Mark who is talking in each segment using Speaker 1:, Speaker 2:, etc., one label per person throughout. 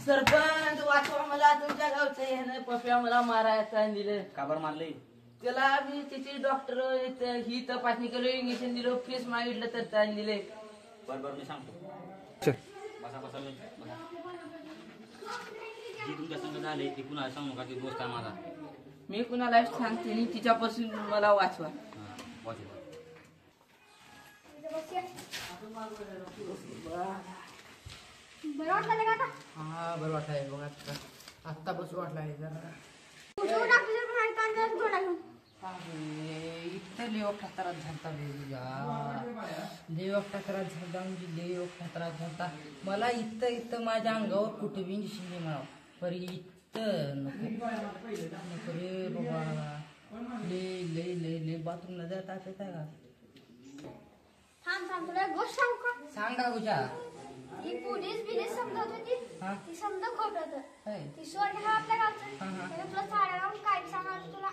Speaker 1: सरपंच वाचवा मला तुमच्या गावचं ह्यानं पप्या मला मारायचं दिलं.
Speaker 2: का बरं मारलंय?
Speaker 1: त्याला मी तिची डॉक्टर ही तपासणी केली, इंजेक्शन दिलं, फीस मागितलं तर चाल दिले.
Speaker 2: बरं मी सांगतो. बसा बसा बसा. जी तुमच्या संग झाले ते कुणाला सांगू नका, ती दोस्त आहे माझा.
Speaker 1: मी कुणाला सांगते नाही, तिच्यापासून मला वाचवा.
Speaker 2: वाचवा.
Speaker 3: बरं वाटलं का आता?
Speaker 1: हा बरं वाटलंय बघा, आत्ता बस वाटलाय जरा. इतकं लेवटा त्रास झालता लेवटा त्रास झालता म्हणजे लेवटा त्रास झालता मला. इथं माझ्या अंगावर कुठे बी इंजेक्शन दे मला, पर इथं नको रे बाबा. ले बाथरूमला जात आहे का?
Speaker 3: थांब तुला गोष्ट सांगू का?
Speaker 1: सांग का गुजा.
Speaker 3: ती पोलीस बिलीस समजत होती, ती समजा खोट होतं. ती सोड हा आपल्या गावचं, तुला साड्या लावून काय सांगणार तुला.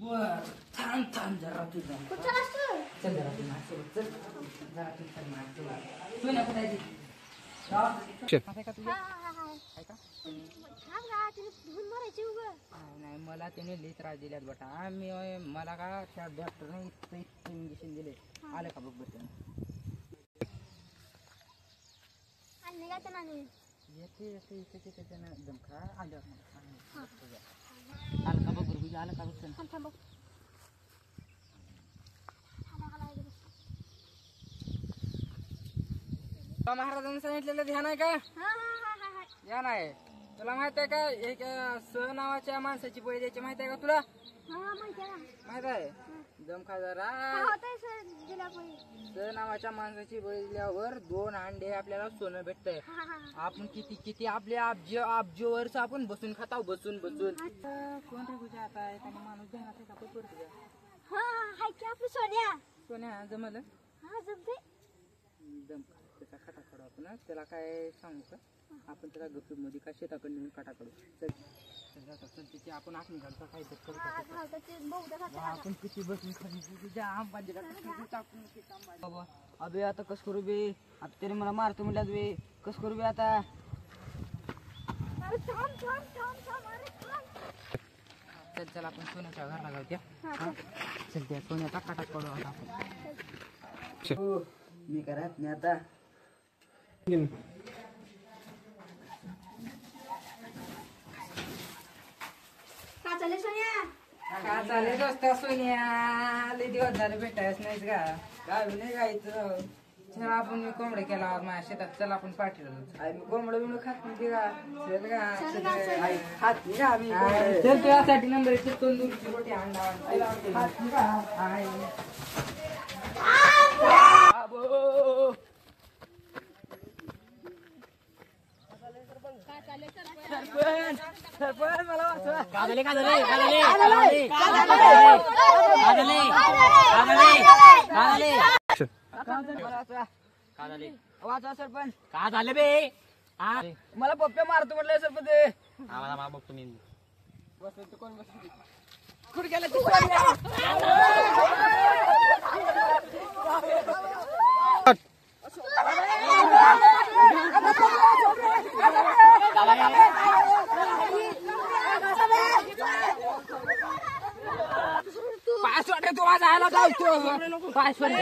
Speaker 1: बर थांब जरा तुझा.
Speaker 3: कुठं असतो?
Speaker 1: चल जरा तू माझ्यासोबत चल. जरा तू चल माझ्यासोबत. तू नको जायची. नाही मला त्याने लई त्रास दिल्यात बटा. मला का त्या डॉक्टरने इतकं इंजेक्शन दिले. आलं का बघ बरं. येते त्याच्यानं दमखा आलं का बघ बरं. आलं का बघ. महाराजांनी सांगितलेलं ध्यान आहे का? ध्यान आहे. तुला माहित आहे का एक स नावाच्या माणसाची बळी द्यायची माहित आहे का तुला? माहित आहे. दमखा जरा. स नावाच्या माणसाची बळी दिल्यावर 2 अंडे आपल्याला सोनं भेटतंय. आपण किती आपल्या अब्जोवरच आपण बसून खाताव बसून. कोण रे गुजा आता एखादा माणूस ध्यानात आहे का? सोन्या जमलं. दमखा त्याचा खाटा काढू आपण. त्याला काय सांगू का आपण त्याला गप्पी मध्ये का शेताकडे नेऊन काटा काढू. चल तिची आपण आखणी घालता काय तर करू. आपण किती बसून बाबा. अबे आता कस करू बे. आता त्याने मला मारतो म्हणल्यात बे. कस करू बे आता. चल आपण सोन्याच्या घरला जाऊ त्या. चल त्या सोन्याचा काटा काढू आता आपण. मी करत नाही आता. का चालेल दोस्ता सोन्या. लई दिवस झाले भेटायच नाहीच का. गावी नाही गायचं. चल आपण मी कोंबडे केला माझ्या शेतात. चल आपण पाठवलं. मी कोंबडं बिंबड खात नाही का. चल का खात नाही का आम्ही. चल तुझ्यासाठी नंबर 1 तंदुरीची रोटी अंडा खात नाही का. सरपंच मला वाचवा. वाचवा सरपंच.
Speaker 2: का झालं बे?
Speaker 1: मला पप्प्या मारतो म्हटलंय सरपंच.
Speaker 2: आम्हाला बघतो मी.
Speaker 1: बसतो कोण बसतो कुठे गेला तू? पासवर्ड तू आज आला जाऊ. पासवर्ड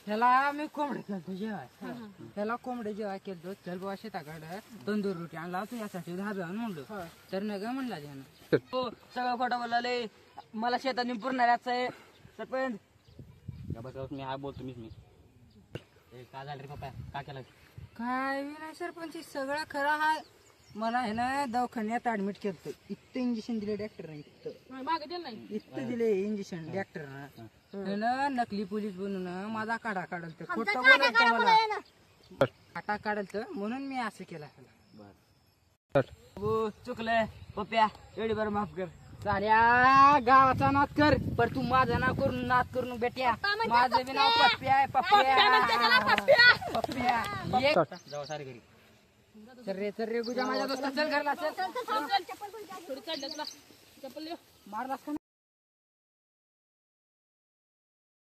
Speaker 1: ह्याला मी कोंबडे केलतो जेवाय. ह्याला कोंबडे जेवाय केलतो. चल बाबा शेताकडे तंदूर रोटी आणला तू यासाठी धाब्या म्हणलो. तर न ग म्हणला त्यानं. हो सगळं खोटं बोलले. मला शेतात पुरणाऱ्याच आहे सरपंच.
Speaker 2: मी हा बोलतो मी. का झालं रे पप्पा? का केलं?
Speaker 1: काय नाही सरपंच सगळं खरं हाय. मला आहे ना दवाखान्यात ऍडमिट केलं. इतकं इंजेक्शन दिले डॉक्टरने. इतकं दिले इंजेक्शन डॉक्टरनं. नकली पोलीस बनून माझा काढा काढल. खोटं बोलायचं मला. काटा काढल म्हणून मी असं केलं. चुकलंय पप्प्या. एवढी बरं माफ कर. साऱ्या गावाचा नाद कर पर तू माझा नाव करून नाद करून बेट्या. माझं बी नाव पप्प्या आहे. पप्प्या
Speaker 2: जाऊ सारे घरी.
Speaker 1: चल रे गुजा माझ्या दोस्ता चल घरला चल
Speaker 4: चल चल चल चप्पल मारलास का